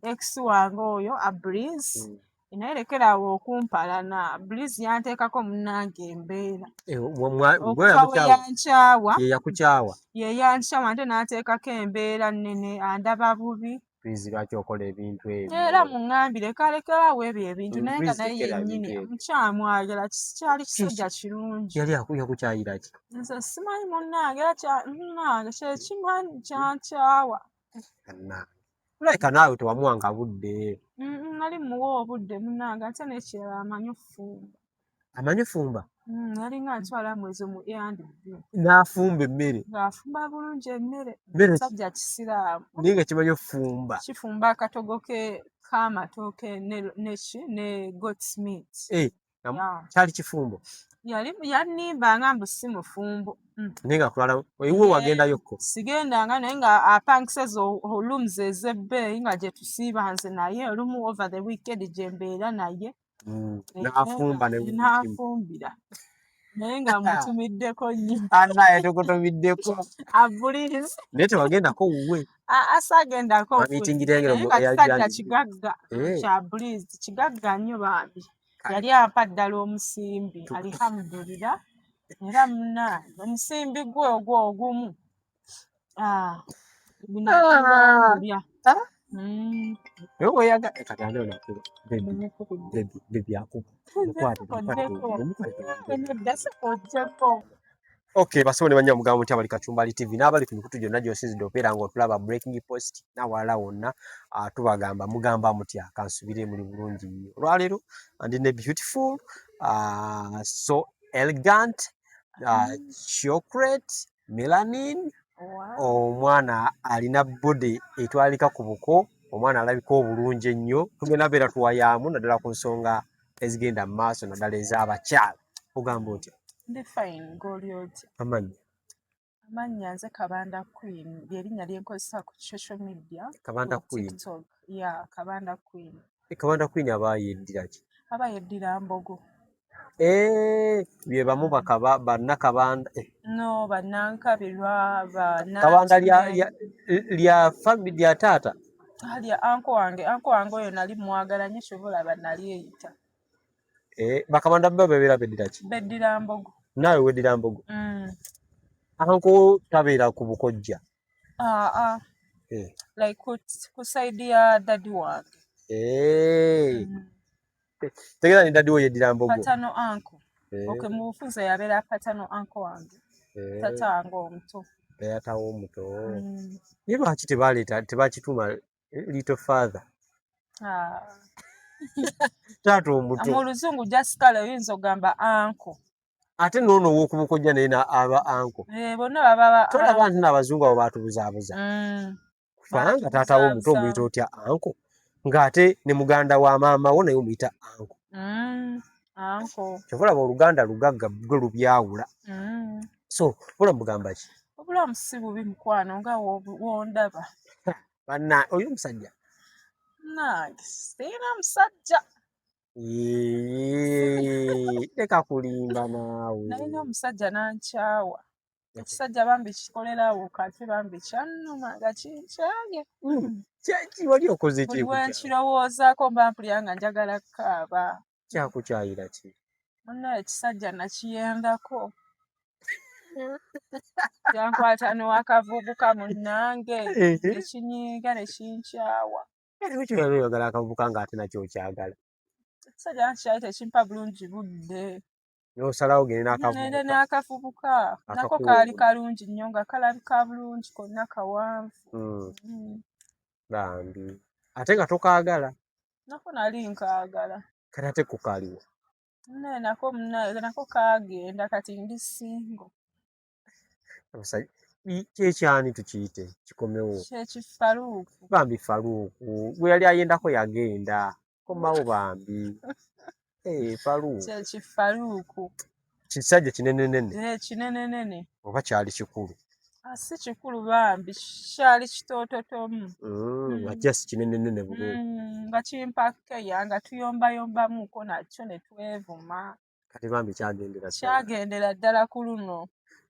ex wange oyo a Breeze naye lekerawo okumpalana. Breeze yanteekako munnange embeera okuva bwe yankyawa ye yankyawa ate n'ateekako embeera nnene andaba bubi. Lwaki okola ebintu ebyo? Era muŋŋambire kalekerawo ebyo ebintu naye nga naye yennyini mukyamwagala kyali kisajja kirungi. Yali yakukyayira ki? Nze simanyi munnange era munnange kyekimanyi kyankyawa. Leka naawe tewamuwanga budde. Nali muwa obudde munnange ate n'ekirala amanyi ofumba. Amanyi fumba? Nalinga ntwala mwezi mu A&B. N'afumba emmere? Ng'afumba bulungi emmere. Musajja kisiraamu. Naye nga kimanyi ofumba? Kifumba akatogo k'amatooke ne goat's meat. Kyali kifumbo? Yannimbanga mbu si mufumbo. Naye nga kulala ewe wagendayokko? Sigendanga naye nga apangiseza olums ez'ebbeeyi nga gye tusiiba nze naye olumu over the weekend gye mbeera naye. N'afumbira naye nga mutumiddeko nnyo. Anaye tukutumiddeko. Abulizi. Naye tewagendako wuwe? Asagendako kisajja kigagga kya Bulizi, kigagga nnyo bambi. Yali ampa ddala omusimbi alihamdulira era munnange omusimbi gwe ogwo ogumu binalya. Okay, basobole banya mugamba muti abali Kachumbali TV n'abali ku mikutu gyonna gy'osinzidde opeera ng'otulaba Breaking Post n'awalala wonna tubagamba mugamba mutya kansubire muli bulungi nnyo. Olwaleero ndine beautiful so elegant chocolate melanin omwana alina body etwalika ku buko, omwana alabika obulungi ennyo. Tugenda beera tuwayaamu naddala ku nsonga ezigenda mu maaso naddala ez'abakyala. Ogamba otya? Ndi fine ng'oli otya? Amannya nze Kabanda Queen ly'erinnya lye nkozesa ku social media. Kabanda Queen? Kabanda Queen. Kabanda Queen aba yeddira ki? Aba yeddira Mbogo. Bye bamu bannakabanda. No, bannankabirwa Kabanda lya family lya taata? Lya anko wange. Anko wange oyo nali mwagala nnyo kyoboolaba nali eyita. Bakabanda bba bebeera beddira ki? Beddira Mbogo. Naawe weddira Mbogo? Anko tabeera ku bukojja? Like ku side ya daddy wange. Tegera ni daddy wo yeddira Mbogo? Patano anko. Okay, mu bufunze yabeera patano anko wange. Tata wange omuto. Yatawo omuto. Ye lwaki tebakituuma little father? Taata omuto. Mu Luzungu Jasikale oyinza ogamba anko. Ate n'ono ow'okubukojja naye aba anko. Bonna baba tolaba nti n'abazungu abo baatubuzaabuza. Kubanga taata wo omuto omuyita otya anko? Ng'ate ne muganda wa maama wo naye omuyita anko. Anko. Kyovolaba Oluganda lugagga gwe lubyawula. So obulamu bugamba ki? Obulamu si bubi mukwano nga wondaba. Banna oyo omusajja? Nange sirina musajja. Leka kulimba naawe. Nalina omusajja n'ankyawa. Ekisajja bambi kikolerawo kati bambi kyannuma nga kinkyanye. Kyaki wali okoze ki? Buli wenkirowoozaako mba mpulira nga njagala kukaaba. Kyakukyayira ki? Munnaye ekisajja nakiyendako. Kyankwata n'akavubuka munnange ekinyiiga ne kinkyawa. Lwaki wali oyagala akavubuka ng'ate nakyo okyagala? Ekisajja nkyaye tekimpa bulungi budde. N'osalawo gende n'akavubuka. Nako kaali kalungi nnyo nga kalabika bulungi konna kawanvu. Bambi. Ate nga tokaagala? Nako nali nkaagala. Kati ate ko kaaliwo? Nako kaagenda kati ndi singo. Kyekyani tukiyite kikomewo? Kyekifaluuku. Bambi Faluuku gwe yali ayendako yagenda komawo bambi. Faluuku. Kyekifaluuku. Kisajja kinenenene? Kinenenene. Oba kyali kikulu? Si kikulu bambi kyali kitoototomu. Nga si kinenenene bulungi. Nga kimpa keya nga tuyombayombamuko nakyo ne twevuma. Kati bambi kyagendera ddala ku luno.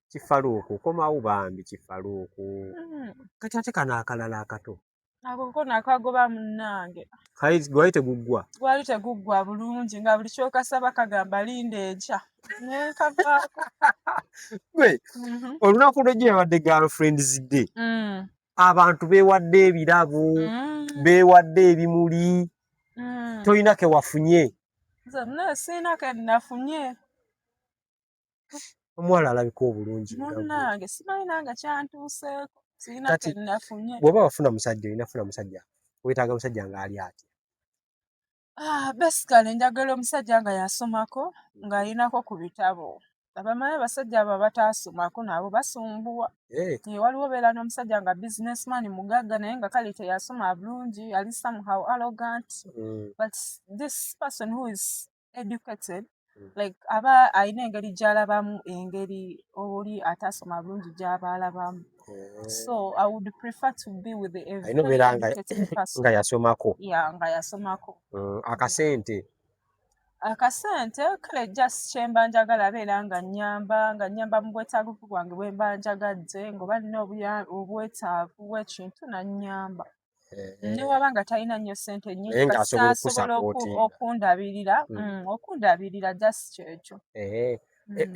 Kifaluuku komawo bambi Kifaluuku. Kati ate kano akalala akato? ako ko nakagoba munnange gwali teguggwa bulungi nga buli kyokasaba kagamba linda enkya nekavaako gwe olunaku lwejjo yabadde girlfriends day abantu beewadde ebirabo beewadde ebimuli tolina ke wafunye nze siina ke nafunye omuwala alabika obulungi munnange simanyi nange kyantuuseeko siina ke nafunye bw'oba wafuna musajja olina funa musajja weetaaga musajja ng'ali ati basically njagala omusajja nga yasomako ng'alinako ku bitabo abamanyi abasajja abo abataasomako nabo basumbuwa waliwo beera n'omusajja nga businessman mugagga naye nga kale teyasoma bulungi ali somehow arrogant but this person who is educated like aba alina engeri gy'alabamu engeri oli ataasoma bulungi gy'aba alabamu so I would prefer to be with a very educated person nga yasomako nga yasomako akasente kale just kyemba njagala abeera nga nnyamba mu bwetaavu bwange bwe mba njagadde ng'oba nina obwetaavu bw'ekintu nannyamba ne waba nga talina nnyo ssente nnyingi asobola okundabirira just kyekyo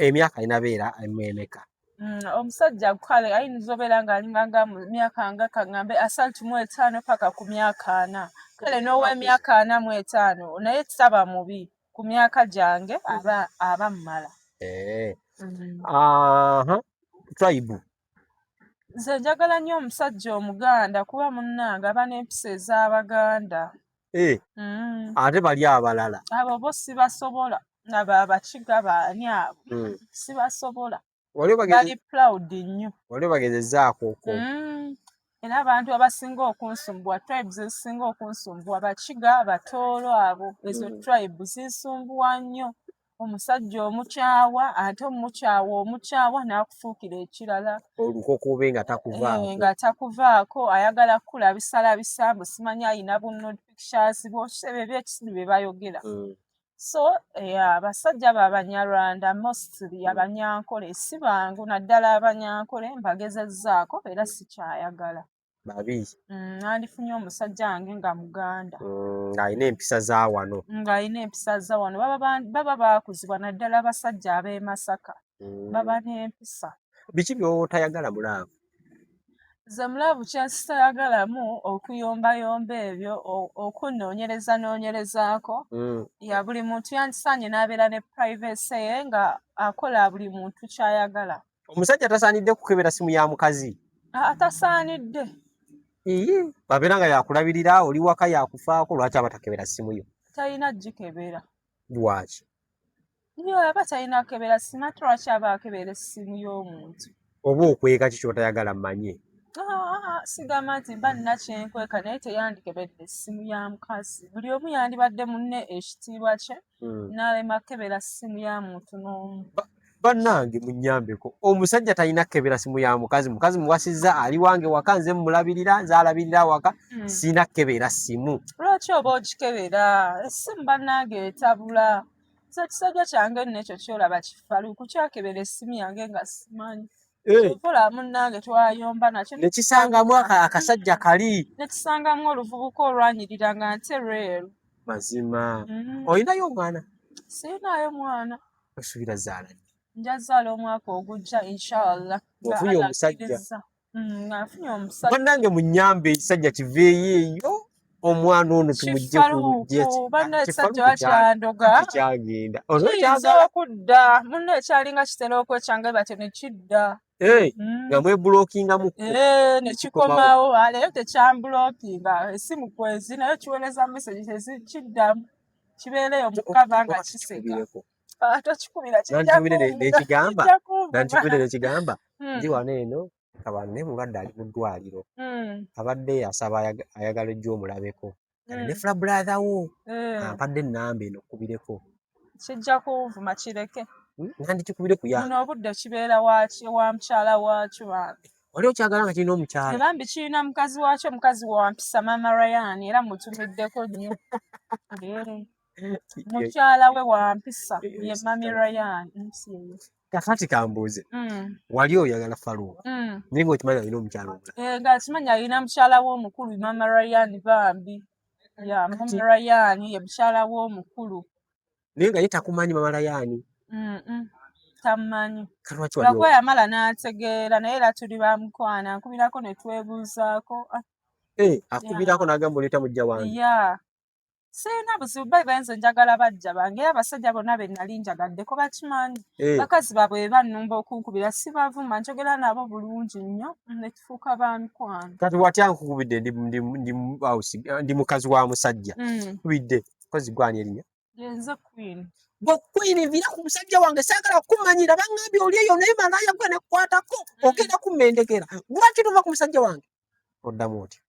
emyaka inabeera emeka omusajja kale ayinza obeera ng'alinganga mu myaka nga kaŋŋambe 35 paka ku myaka 4 kale n'ow'emyaka 45 naye saba mubi ku myaka gyange aba mmala tribe nze njagala nnyo omusajja omuganda kuba munnange aba n'empisa ez'abaganda ate bali abalala abo bo sibasobola abo abakiga baani abo sibasobola bali proud nnyo wali bagezezzaako era abantu abasinga okunsumbuwa tribes ezisinga okunsumbuwa bakiga batoolo abo ezo tribe zinsumbuwa nnyo omusajja omukyawa ate omukyawa n'akufuukira ekirala olukokube nga takuvaako ayagala kukula bisambu simanyi ayina bunno pictures bwosebe ebyekisiri bye bayogera so abasajja abo abanyarwanda mostly abanyankole si bangu naddala abanyankole mbagezezzaako era sikyayagala babi nandifunye omusajja wange nga muganda ng'alina empisa za wano baba baakuzibwa naddala abasajja ab'e Masaka baba n'empisa biki by'otayagala mulaavu ze mulaavu kyensitayagalamu okuyombayomba ebyo okunnoonyerezaako ya buli muntu yandisaanye n'abeera ne privacy ye nga akola buli muntu kyayagala omusajja tasaanidde kukebera simu ya mukazi atasaanidde babeera nga yakulabirira oli waka yakufaako lwaki aba takebera simu yo talina gikebera lwaki niyo aba talina kebera simu ate lwaki aba akebera essimu y'omuntu oba okweka ki kyotayagala mmanye sigamba nti mba nina kyenkweka naye teyandikebedde essimu ya mukazi buli omu yandibadde munne ekitiibwa kye n'alema kebera ssimu ya muntu n'omu bannange munnyambeko omusajja talina kebera simu ya mukazi muwasizza ali wange waka nze mulabirira nze alabirira waka sina kebera simu lwaki oba ogikebera essimu bannange etabula nze kisajja kyange nekyo kyolaba kifalu kukyakebera essimu yange nga simanyi okola munnange twayomba nakyo nekisangamu akasajja kali nekisangamu oluvubuka olwanyirira nga nte reeru mazima olinayo omwana siinayo mwana osuubira zaala njazaala omwaka ogujja inshallah ofunye omusajja afunye omusajja bannange munnyambe ekisajja kiveeyo eyo omwana ono tumugje ku lugye banna ekisajja wakyandoga kyagenda kiyinza okudda munna ekyalinga kitera okwekyanga batyo ne kidda nga mwebulookingamu nekikomawo leero tekyambulookinga essimu kwezi naye kiweereza message tezikiddamu kibeereyo mukava nga kiseka nankikubire nekigamba ndi wano eno kabanne mulwadde ali mu ddwaliro abadde asaba ayagala ejja omulabeko ne fula brother wo ampadde ennamba eno okubireko kijja kunvuma kireke nandikikubire ku muno obudde kibeera wa mukyala waakyo bange wali okyagala nga kirina omukyala bambi kirina mukazi waakyo omukazi wampisa mama Ryan era mutumiddeko nnyo mukyala we wampisa ye mami Ryan kakati kambuuze wali oyagala Faluwa naye ng'okimanyi alina omukyala omulala nga kimanyi alina mukyala w'omukulu Mama Ryan Bambi Mama Ryan ye mukyala w'omukulu naye nga ye takumanyi Mama Ryan tamumanyi lwako yamala n'ategeera naye era tuli bamukwana nkubirako ne twebuuzaako akubirako n'agamba oleeta mujja wange sirina buzibu benze njagala bajja bange era abasajja bonna be nnali njagaddeko bakimanyi bakazi baabwe bannumba okunkubira sibavuma njogera nabo bulungi nnyo ne tufuuka bamikwano kati watya nkukubidde ndi mukazi wa musajja nkubidde kozi gwani erinnya yenze Queen Queen vira ku musajja wange saagala kumanyira bangambye oli eyo naye malaya gwe nekwatako ogenda kummendekera lwaki tuva ku musajja wange oddamu oti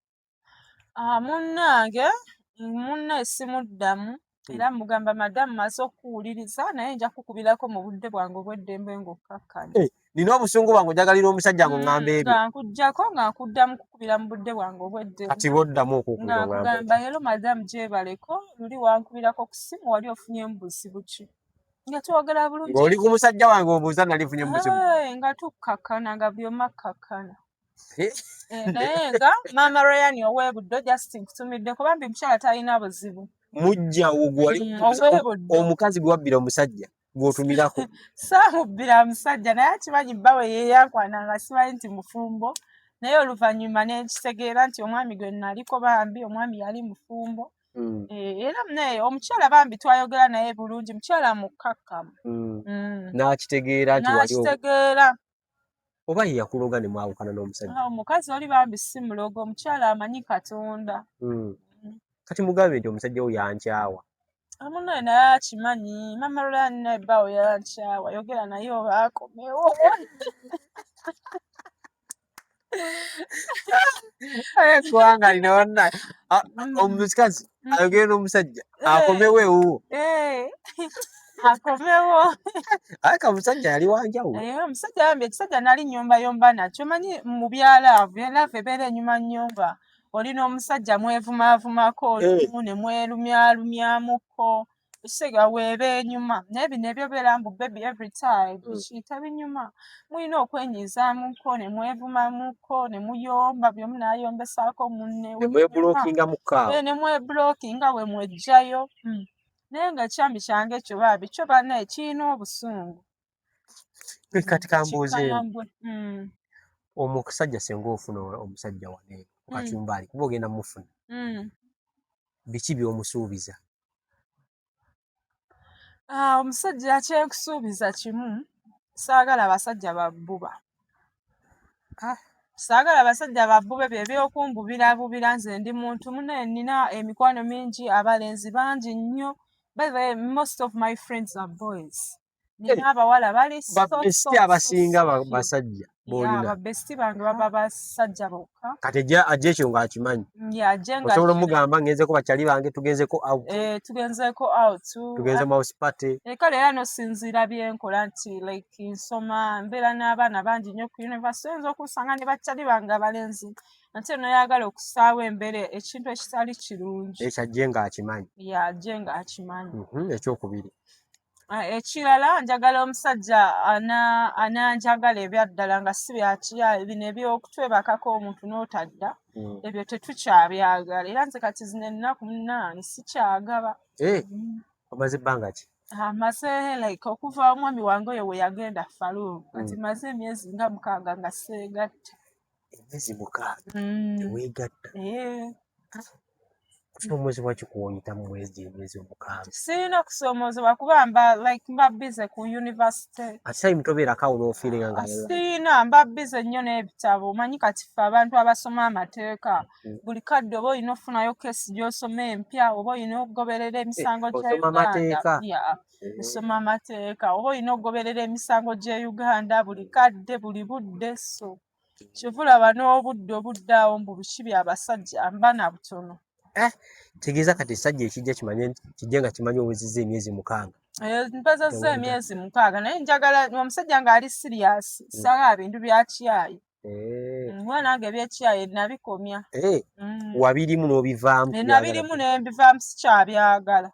munne simuddamu era mugamba madamu maze okuwuliriza naye nja kukubirako mu budde bwange obw'eddembe ng'okkakkanya nina obusungu bwange ojagalira omusajja ngo ngamba ebyo nga nkuggyako nga nkuddamu kukubira mu budde bwange obw'eddembe kati boddamu okukubira nga nkugamba leero madamu gyebaleko luli wankubirako ku ssimu wali ofunyemu buzibu ki nga twogera bulungi ng'oli ku musajja wange obuuza nali funye buzibu nga tukkakkana nga byonna kkakkana naye nga Mama Ryan ow'ebuddo just nkutumiddeko bambi mukyala talina buzibu mujja omukazi gwe wabbira omusajja gw'otumirako saamubbira musajja naye akimanyi bba we yeeyankwana nga simanyi nti mufumbo naye oluvannyuma nekitegeera nti omwami gwe naliko bambi omwami yali mufumbo era naye omukyala bambi twayogera naye bulungi mukyala mukkakkamu n'akitegeera nti n'akitegeera oba ye yakuloga ne mwawukana n'omusajja omukazi oli bambi si mulogo omukyala amanyi Katonda kati mugambe nti omusajja wo yankyawa amunaye naye akimanyi Mama Ryan naye bbaawe yankyawa yogera naye oba akomewo kubanga alina wonna omukazi ayogere n'omusajja akomewo ewuwo akomewo aka omusajja yali wanjawulo omusajja yambi ekisajja nali nnyumbayomba nakyo manyi mu byalaavu ebeera enyuma nnyumba olina omusajja mwevumaavumako olumu ne mwerumyalumyamuko ekisega weeba enyuma naye bino ebyobeera mbu baby every time kiyita binyuma mulina okwenyizaamuko ne mwevumamuko ne muyomba byomu naayombesaako munne ne mwebulookinga we mwejjayo naye nga kyambi kyange ekyo baabi kyo bannaye kirina obusungu kati kambuuzeemu omusajja singa ofuna omusajja wane kukacyumbaali kuba ogenda mufuna biki by'omusuubiza omusajja kyenkusuubiza kimu saagala basajja babbuba saagala abasajja babbube bye by'okumbubirabubira nze ndi muntu munaye nina emikwano mingi abalenzi bangi nnyo by the way most of my friends are boys nina abawala bali babesti abasinga basajja babesti bange baba basajja bokka kati ajja ekyo ng'akimanyi osobola omugamba ngenzeko bakyali bange tugenzeko out tugenze mouse party kale era nosinziira byenkola nti like nsoma mbeera n'abaana bangi nnyo ku university oyinza okusanga ne bakyali bange abalenzi ate noyagala okusaawo embeera ekintu ekitali kirungi ekyo ajje ng'akimanyi ajje ng'akimanyi ekyokubiri ekirala njagala omusajja ananjagala ebyaddala nga si byakiyaayo bino ebyokutwebakako omuntu n'otadda ebyo tetukyabyagala era nze kati zino ennaku munaani sikyagaba omaze ebbanga ki maze like okuva omwami wange oyo we yagenda Faluwa kati maze emyezi nga 6 nga seegatta emyezi 6 teweegatta kusoomozebwa kikuwonyita mu emyezi 6 sirina kusoomozebwa kuba mba bize ku university ate mutobeerako awo n'ofiiringa nga sirina mba bize nnyo n'ebitabo omanyi kati ffe abantu abasoma amateeka buli kadde oba olina ofunayo kesi gy'osoma empya oba olina okugoberera emisango gya Uganda nsoma amateeka oba olina okugoberera emisango gya Uganda buli kadde buli budde so kivulaba n'obudde awo mbu biki by'abasajja mba na butono tegeeza kati essajja ekijja kijja nga kimanyi obuzizza emyezi 6 mpezezza emyezi 6 naye njagala omusajja ng'ali siriyasi saagala bintu byakyayi nange ebyekyayi nabikomya wabirimu n'obivaamu nabirimu nembivaamu sikyabyagala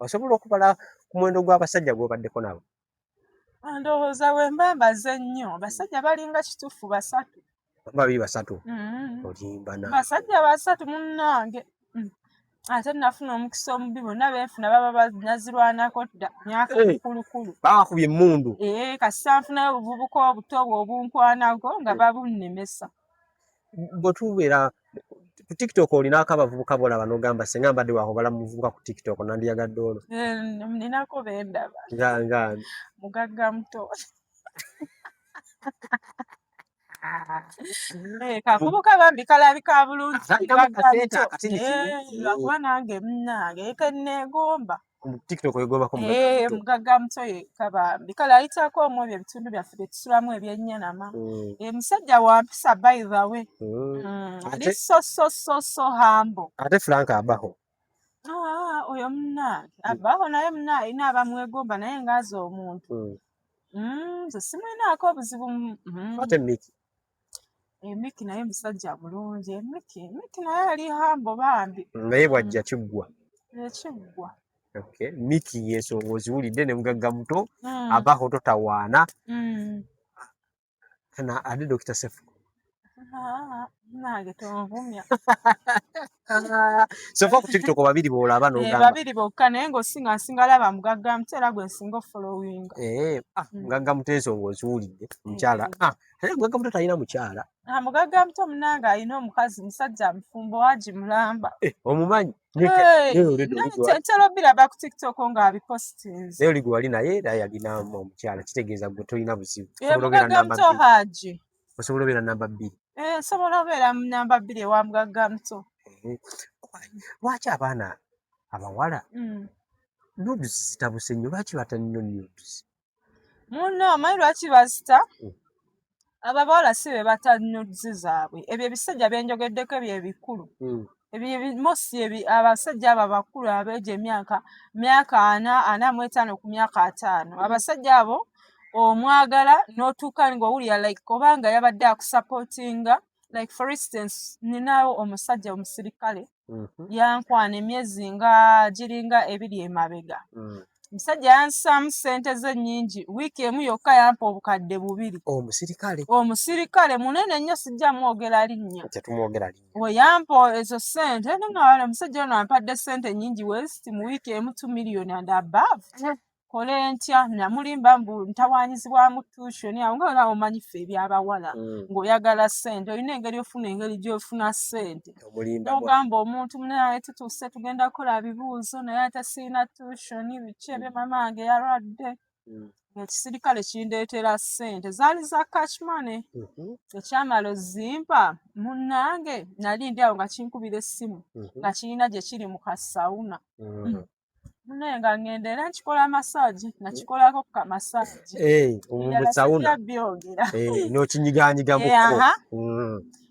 osobola okubala ku muwendo gw'abasajja gw'obaddeko nabo Ndowooza we mbambaze nnyo basajja balinga kituufu basatu. Babiri basatu. Olimba na. Basajja basatu munnange. Ate nafuna omukisa omubi bonna benfuna baba banazirwanako dda myaka mikulukulu. Bakubye emmundu. Kasita nfunayo obuvubuka obuto obunkwanako nga babunnemesa. Bwe tubeera ku TikTok olinaako abavubuka bolaba n'ogamba singa mbadde wakobala mu muvubuka ku TikTok nandiyagadde olwo. Ninako bendaba. Nga mugagga muto. Kavubuka bambi kalabika bulungi lwakuba nange munnange kenneegomba TikTok egomba ko mugagga muto kabambi kale ayitako omwo ebyo ebitundu byaffe bye tusulamu ebyennyinama musajja wampisa by the way ali so hambo. Ate Frank abaho oyo munnange abaho naye munnange alina abamwegomba naye ngaaza omuntu nze simwinaako obuzibu. Ate Miki naye musajja bulungi. Miki naye ali hambo bambi. Naye bwajja kiggwa. Kiggwa. Okay. Miki yensonga oziwulidde ne mugagga muto abaho totawaana. Kana ate Dr. Sefu. Nange tonvumya. Sofa ku TikTok babiri boolaba n'ogamba. Babiri bokka naye ng'osinga laba mugagga muto era gwe nsinga following. Mugagga muto ensonga oziwulidde mukyala. Ate mugagga muto talina mukyala. Mugagga muto munnange alina omukazi musajja mufumbo Haji Mulamba. Omumanyi? Ntera obiraba ku TikTok ng'abipostinze. Naye oli gwe wali naye era yalina omukyala kitegeeza gwe tolina buzibu. Mugagga muto Haji. Osobola obeera namba 2. Nsobola obeera mu namba 2 ewa mugagga muto. Lwaki abaana abawala nudes zitabuse nnyo? Lwaki batalina nudes? Munno omanyi lwaki bazita? Abawala si be bata nudes zaabwe. Ebyo ebisajja byenjogeddeko bye bikulu. Mosi abasajja abo abakulu abeeja myaka 45 ku myaka 5. Abasajja abo omwagala n'otuuka ng'owulira like obanga yabadde akusupportinga. Like for instance, ninawo omusajja omusirikale yankwana emyezi nga giringa 2 emabega. Omusajja yansaamu ssente ze nnyingi, wiiki emu yokka yampa obukadde 2. Omusirikale munene nnyo sijja mwogera linnya. We yampa ezo ssente nga omusajja ono ampadde ssente nnyingi west mu wiiki emu 2 million and above. Kole ntya namulimba mbu ntawaanyizibwamu tuition awo nga omanyi ffe ebyabawala ng'oyagala ssente olina engeri ofuna engeri gy'ofuna ssente. Ogamba omuntu munaye tutuuse tugenda kukola bibuuzo naye ate sirina tuition biki ebyo mama wange yalwadde. Ekisirikale kindeetera ssente zaali za cash money. Ekyamala ozimpa munnange nali ndi awo nga kinkubira essimu nga kirina gye kiri mu kasawuna. Munaye nga ngenda era nkikola massage nakikolako ku kamassage. Omusawuna n'okinyigaanyigamuko.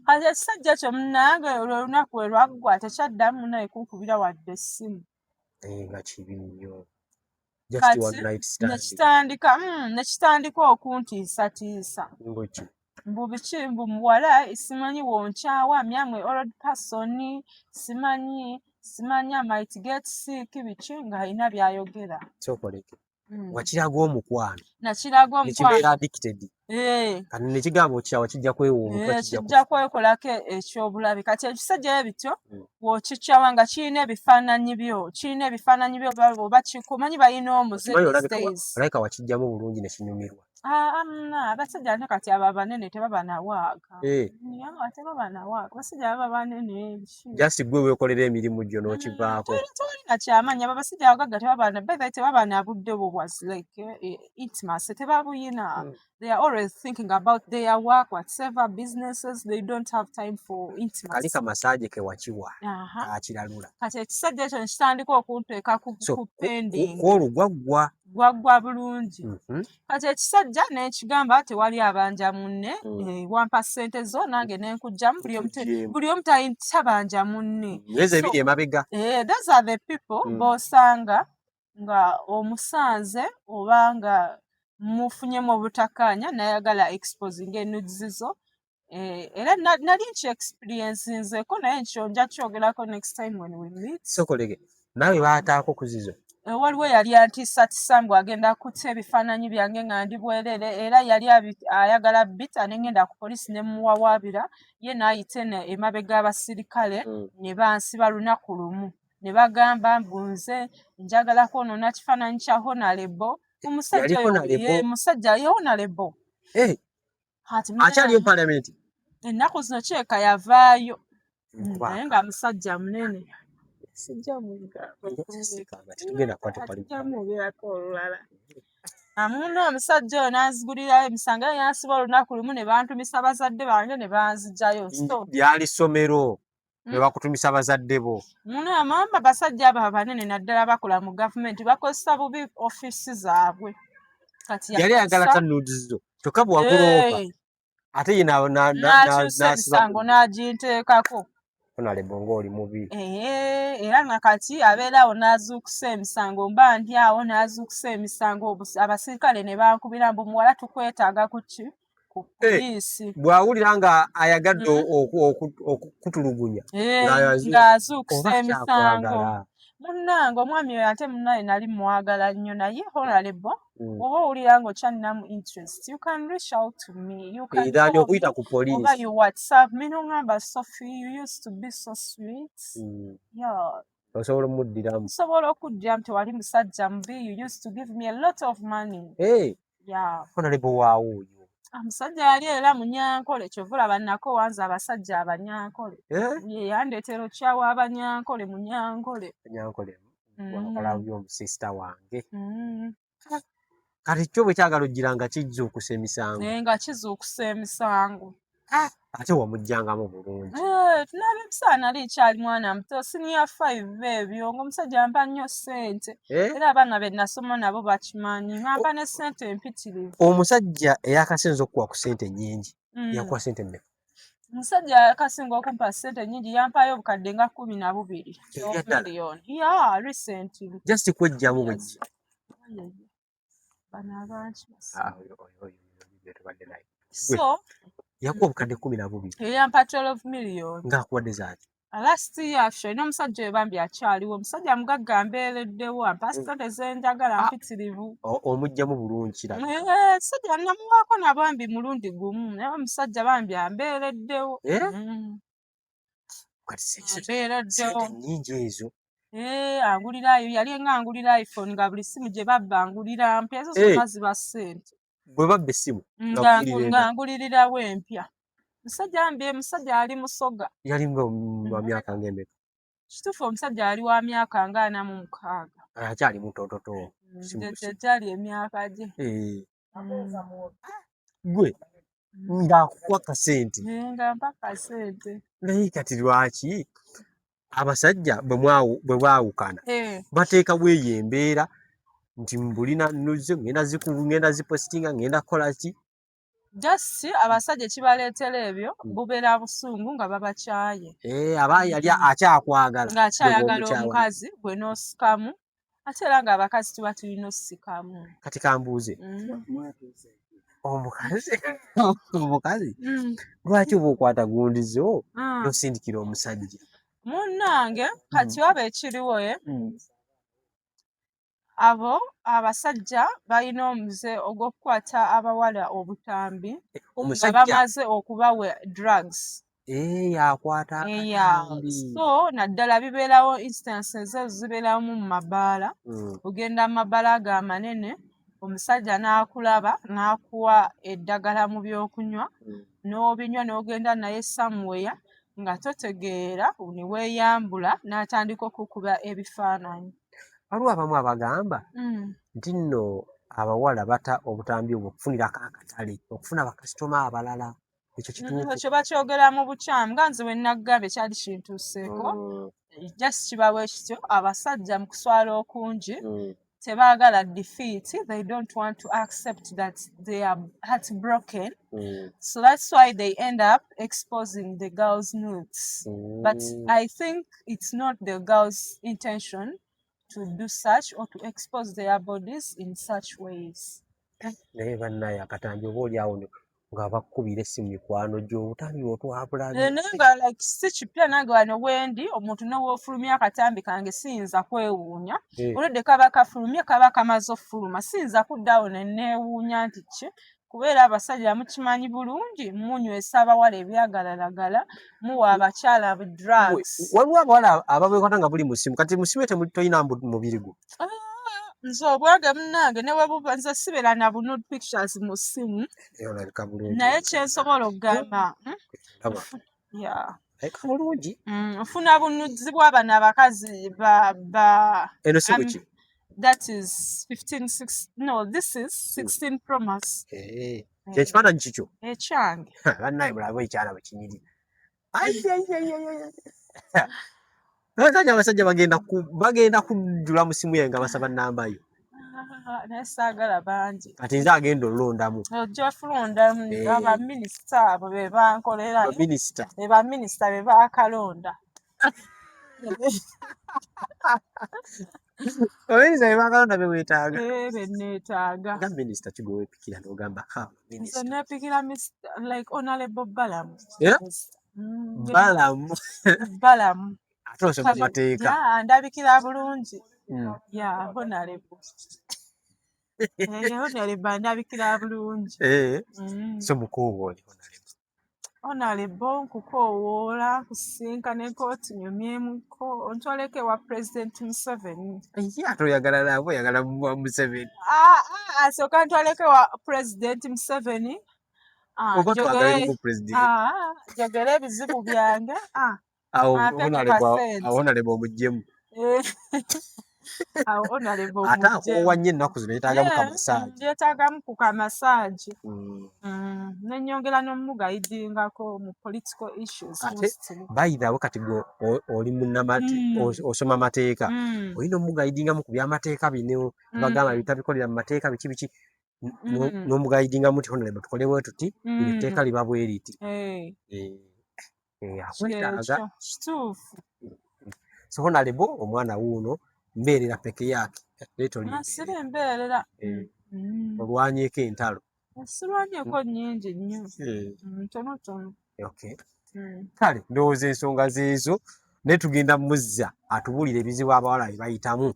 Kati ekisajja ekyo munnange olwo olunaku we lwaggwa tekyaddamu munaye kunkubira wadde essimu. Nga kibi nnyo. Nekitandika okuntiisatiisa. Mbu biki mbu muwala simanyi wonkyawa myamwe old person simanyi I might get sick biki ng'alina byayogera. Sokoleke. Wakiraga omukwano. Nakiraga omukwano. Nekibeera addicted. Kati nekigamba okyawa kijja kwewuunya. Kijja kwekolako ekyobulabe. Kati ebisajja bityo bw'okikyawa nga kirina ebifaananyi byo. Kirina ebifaananyi byo oba kikumanyi balina omuze these days. Olabika wakijjamu bulungi ne kinyumirwa. Abasajja ate kati abo abanene tebaba nawaaga. Tebaba nawaaga. Abasajja baba banene. Just gwe weekolera emirimu gyo n'okivaako. Tolina kyamanya abasajja abagagga tebaba na budde bubwazi like intimacy tebabuyina. They are always thinking about their work, whatever businesses. They don't have time for intimacy. Kalika massage ke wakiwa. Akiralula. Kati ekisajja ekyo nekitandika okunteeka ku pending. Gwaggwa bulungi. Kati ekisajja nekigamba tewali abanja munne wampa ssente zo nange nenkujjamu buli omu tabanja munne. Mwezi ebiri emabega. Those are the people b'osanga nga omusanze oba nga mufunyemu obutakkaanya nayagala exposing enudes zo. Era nali nki experience nzeko naye nkyo nja kyogerako next time when we meet. Sokolege nawe baataako ku zizo. waliwo yali antiisatiisa mbu agenda kutta ebifaananyi byange nga ndi bwerere era yali ayagala bita ne ngenda ku poliisi ne muwawaabira ye n'ayita emabega abasirikale ne bansiba lunaku lumu ne bagamba mbu nze njagala kwonoona kifaananyi kya Honorable omusajja ye Honorable akyaliyo Parliament ennaku zino kyeka yavaayo naye nga musajja munene muno omusajja oyo n'anzigulirayo emisango eyo yansiba olunaku lumu ne bantumisa bazadde bange ne banzigyayo lyali ssomero ne bakutumisa bazadde bo muno amamba basajja abo abanene naddala bakola mu gavumenti bakozesa bubi ofiisi zaabwe kati yali ayagala tanuudizo kyokka bwaguloopa ate ye n'akyusa emisango n'aginteekako Honorable ng'oli mubi era nga kati abeera awo n'azuukusa emisango mba ndi awo n'azuukusa emisango abasirikale ne bankubira mbu muwala tukwetaaga ku poliisi bw'awulira nga ayagadde okutulugunya ng'azuukusa emisango munnange omwami oyo ate munnaye nali mwagala nnyo naye Honorable oba owulira ng'okyalinamu interest you can reach out to me okuyita ku poliisi oba you WhatsApp me n'ongamba Sophie you used to be so sweet osobola omuddiramu nsobola okuddiramu tewali musajja mubi you used to give me a lot of money Honorable waawo omusajja yali era munyankole kyova olaba nako wanza abasajja abanyankole ye yandeetera okyawa abanyankole munyankole wakola by'omusisita wange kati kyo bwe kyagala ojjira nga kizuukusa emisango nga kizuukusa emisango ate wamugjangamu bulungi tunaaba ebisaala nali kyali mwana muto siniya 5 ebyo ng'omusajja ampa nnyo ssente era abaana be nasoma nabo bakimanyi ampa ne ssente empitirivu omusajja eyakasinza okukuwa ku ssente nnyingi yakuwa ssente mmeka omusajja yakasinga okumpa ssente nnyingi yampayo obukadde nga 12 miliyoni recently just kwejjamu bwejja so yakuwa obukadde 12 yampa 12 miliyoni ng'akuwadde zaaki last year actually n'omusajja oyo bambi akyaliwo omusajja mugagga mbeereddewo ampa ssente zenjagala mpitirivu omugjamu bulungi kiraga sajja namuwaako na bambi mulundi gumu naye omusajja bambi ambeereddewo ambeereddewo nnyingi ezo angulirayo yali nga angulira iPhone nga buli simu gye babba angulira mpya ezo zonna ziba ssente bwe babba essimu nga angulirirawo empya musajja ali musoga yali wa myaka ng'emeka kituufu omusajja ali wa myaka nga 46 akyali mutototo tekyali emyaka gye gwe ng'akuwa kasente nga mpa kasente naye kati lwaki abasajja bwe bwawukana bateekawo eyo embeera nti mbulina nnuze ngenda zipositinga ngenda kukola ki just abasajja kibaleetera ebyo bubeera busungu nga babakyaye aba yali akyakwagala ng'akyayagala omukazi gwe n'osikamu ate era ng'abakazi tuba tulina osikamu kati kambuuze omukazi lwaki oba okwata gundizo nosindikira omusajja munnange kati waba ekiriwo abo abasajja balina omuze ogw'okukwata abawala obutambi nga bamaze okubawa drugs yakwata so naddala bibeerawo instances ezo zibeeramu mu mabaala ogenda mu mabaala ago amanene omusajja n'akulaba n'akuwa eddagala mu byokunywa n'obinywa n'ogenda naye somewhere nga totegeera ne weeyambula n'atandika okukuba ebifaananyi waliwo abamu abagamba nti nno abawala bata obutambi obwo okufunirako akatale okufuna bakasitoma abalala ekyo kituufu bakyogera mu bukyamu nga nze bwe naggamba ekyali kintuuseeko just kibawo ekityo abasajja mu kuswala okungi tebaagala defeat they don't want to accept that they are heartbroken so that's why they end up exposing the girls' nudes but I think it's not the girls' intention to do such or to expose their bodies in such ways naye bannaye akatambi oba oli awo nga bakubira essimu mikwano gyo otambi otwabulabi nenga like si kipya nange wano wendi omuntu newoofulumya akatambi kange siyinza kwewuunya olwedde kaba kafulumye kaba kamaze ofuluma siyinza kuddaawo neneewuunya nti ki kubeera abasajja mukimanyi bulungi munywesa abawala ebyagalalagala muwa abakyala drugs waliwo abawala ababekwata nga buli musimu kati musimu toyina mubiri gwo nze obwage munnange newebuba nze sibeera na bunud pictures mu ssimu naye kyensobola okugamba bulungi ofuna bunuzi bw'abano abakazi eno si buki that is 15 no this is 16 Pro Max kyekifaananyi kikyo ekyange bannaye mulabe ekyana bwe kinyiri abasajja bagenda kujjula mu simu ye nga basaba nnamba yo naye saagala bangi kati nze agenda olondamu ojja fulondamu abaminisita abo be bankolera baminisita be bakalonda oyinza be bakalonda be weetaaga beneetaaga nga minisita kigwe weepikira n'ogamba nze neepikira like honorable Balamu Balamu ate osoma amateeka ndabikira bulungi honorable honorable ndabikira bulungi so mukoowa oli honorable nkukoowoola nkusinkane kooti nyumyemuko ontwaleko ewa president Museveni ate oyagala nabo oyagala Museveni asooka ntwaleko ewa president Museveni jogera ebizibu byange awo honorable omuggyemu ate akoowa nnyo ennaku zino yetaagamu kamasaaji yeetaagamu ku kamasaaji nenyongera n'omugayidingako mu political issues bayirawo kati gwe oli osoma amateeka olina omugayidingamu ku byamateeka bino bagamba bitabikolera mu mateeka biki biki n'omugayidingamu ti honorable tukolewo tuti etteeka liba bweriti akwetaaga kituufu so honorable omwana wuuno mbeerera peke yake asira embeerera olwanyeeko entalo sirwanyeeko nnyingi nnyo ntonotono kale ndowooza ensonga zeezo naye tugenda muzza atubuulira ebizibu abawala bye bayitamu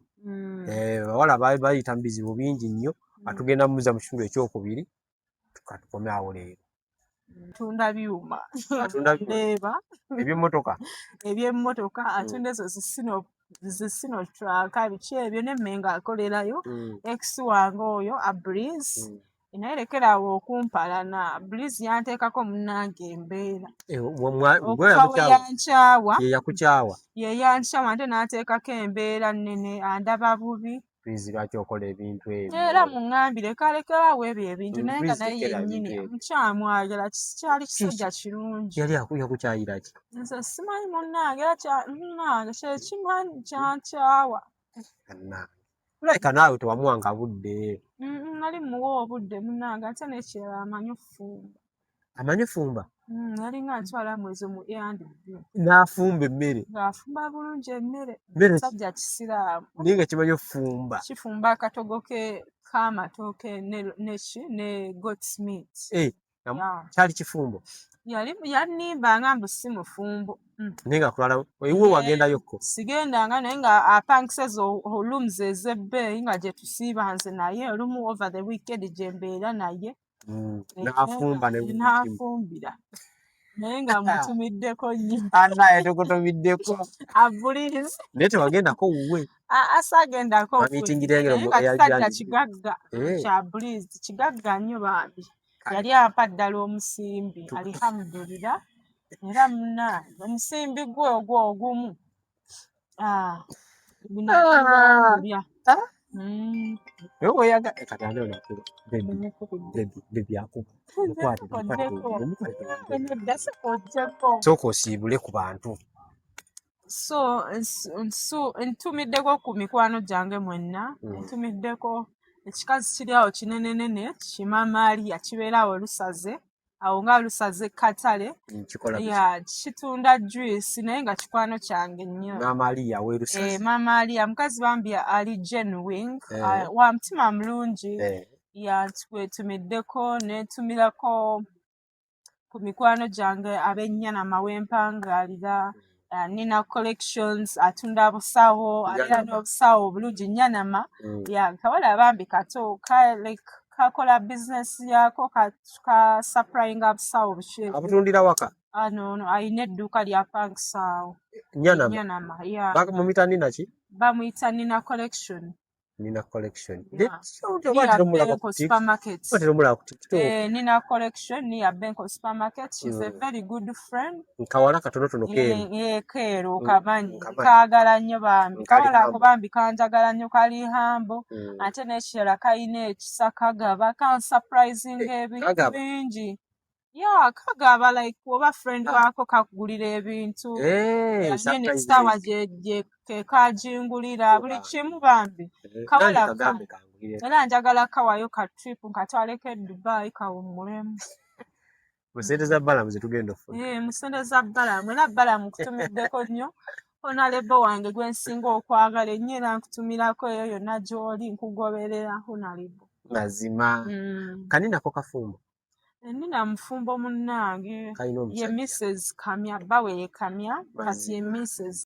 abawala bayita mu bizibu bingi nnyo atugenda muzza mu kitundu ekyokubiri tukatukomye awo leero tunda byuma leeba ebyemmotoka atunda ezo zisino traka biki ebyo nemmenga akolerayo ex wange oyo abreeze naye lekerawo okumpalana breeze yanteekako munnange embeera yakukyawa yeyankyawa nte n'ateekako embeera nnene andaba bubi lwaki okola ebintu ebyo era muŋŋambire kalekerawo ebyo ebintu naye nga naye yennyini mukyamwagala kyali kisajja kirungi yali yakukyayira ki nze simanyi munnange munnange kyekimanyi kyankyawa leka naawe tewamuwanga budde nali muwa obudde munnange ate nekyera amanyi fumba nali nga ntwala mwezi mu n'afumba emmere ng'afumba bulungi emmere sajja kisiraamu naye nga kimanyi ofumba kifumba akatogo ke k'amatooke ne goats meat kyali kifumbo yannimbanga mbu si mufumbo naye nga kulala ewe wagendayokko sigendanga naye nga apankiseza olumuzi ez'ebbeeyi nga gye tusiiba nze naye olumu over the weekend gye mbeera naye n'afumbira naye nga mutumiddeko nnyo anaye tukutumiddeko abulizi naye tewagendako wuwe asagendako kasajja kigagga kya bulizi kigagga nnyo bambi yali ampa ddala omusimbi alihamdulira era munnange omusimbi gwe ogwo ogumu binalya sooka osiibule ku bantu so ntumiddeko ku mikwano gyange mwenna ntumiddeko ekikazi kiri awo kinenenene kimamaaliya kibeerawo lusaze awo nga lusaze katale kitunda juice naye nga kikwano kyange nnyo mamaaliya mukazi bambi ali genuine wa mutima mulungi twetumiddeko netumirako ku mikwano gyange ab'ennyana mawempangalira nina collections atunda busawo alina n'obusawo obulungi Nyanama kawala bambi kato kakola business yako ka supplyinga busawo bushye abutundira waka no ayina edduuka lya panksawo Nyanama bamuyita Nina ki bamuyita Nina collection Nina collection. Supermarket. Nina collection near Benko supermarket. She's a very good friend. Kawala katono keru. Keru kamanyi. Kagala nnyo bambi. Kawala ko bambi kanjagala nnyo kali hambo. Ate n'ekirala kayina ekisa kagaba kan surprising ebintu bingi. Yeah, kagaba like oba friend wako kakugulira ebintu. Nene stawa je kajingulira buli kimu bambi. Kawala era njagala kawayo ka trip nkatwaleko Dubai kawummulemu. Musente za balamu zetugenda ofuna. Musente za balamu era balamu kutumiddeko nnyo. Onalebo wange gwensinga okwagala ennyera nkutumirako eyo yonna gy'oli nkugoberera Onalebo. Mazima. Kanina ko kafumbo. Nina mfumbo munnange ye Mrs. Kamya bawe ye Kamya kati ye Mrs.